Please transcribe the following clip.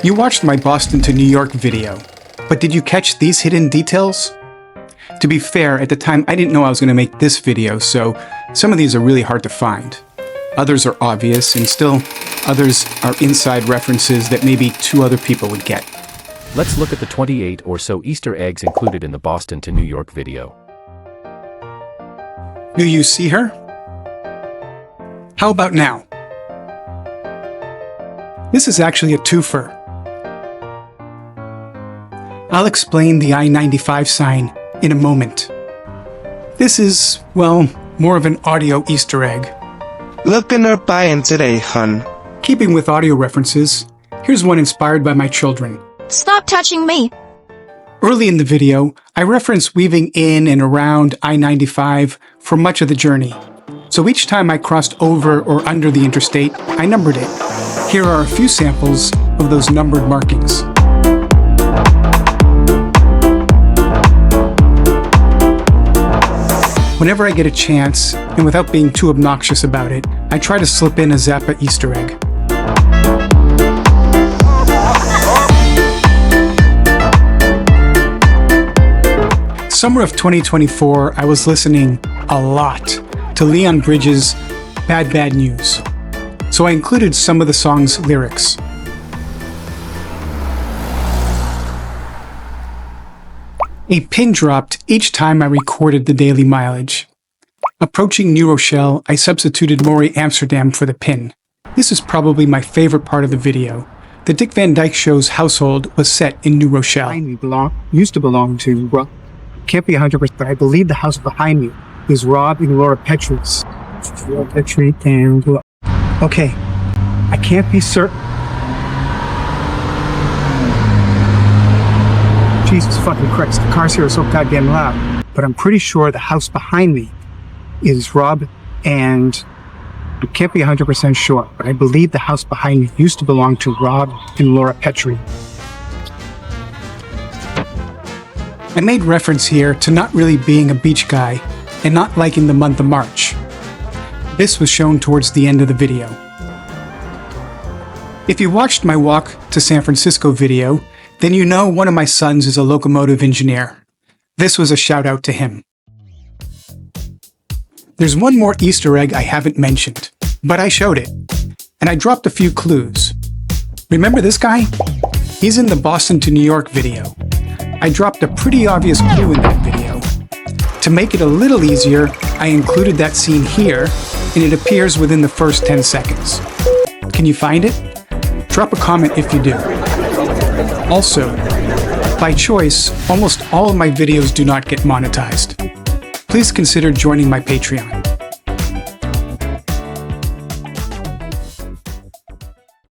You watched my Boston to New York video, but did you catch these hidden details? To be fair, at the time I didn't know I was going to make this video, so some of these are really hard to find. Others are obvious, and still others are inside references that maybe two other people would get. Let's look at the 28 or so Easter eggs included in the Boston to New York video. Do you see her? How about now? This is actually a twofer. I'll explain the I-95 sign in a moment. This is, well, more of an audio Easter egg. Looking her buying today, hun. Keeping with audio references, here's one inspired by my children. Stop touching me! Early in the video, I reference weaving in and around I-95 for much of the journey. So each time I crossed over or under the interstate, I numbered it. Here are a few samples of those numbered markings. Whenever I get a chance, and without being too obnoxious about it, I try to slip in a Zappa Easter egg. Summer of 2024, I was listening a lot to Leon Bridges' Bad Bad News, so I included some of the song's lyrics. A pin dropped each time I recorded the daily mileage. Approaching New Rochelle, I substituted Maury Amsterdam for the pin. This is probably my favorite part of the video. The Dick Van Dyke Show's household was set in New Rochelle. Used to belong to, well, can't be 100%, but I believe the house behind me is Rob and Laura Petrie's. Laura Petrie and... Okay, I can't be certain. Jesus fucking Christ, the cars here are so goddamn loud. But I'm pretty sure the house behind me is Rob and... I can't be 100% sure, but I believe the house behind me used to belong to Rob and Laura Petrie. I made reference here to not really being a beach guy and not liking the month of March. This was shown towards the end of the video. If you watched my walk to San Francisco video, then you know one of my sons is a locomotive engineer. This was a shout out to him. There's one more Easter egg I haven't mentioned, but I showed it, and I dropped a few clues. Remember this guy? He's in the Boston to New York video. I dropped a pretty obvious clue in that video. To make it a little easier, I included that scene here, and it appears within the first 10 seconds. Can you find it? Drop a comment if you do. Also, by choice, almost all of my videos do not get monetized. Please consider joining my Patreon.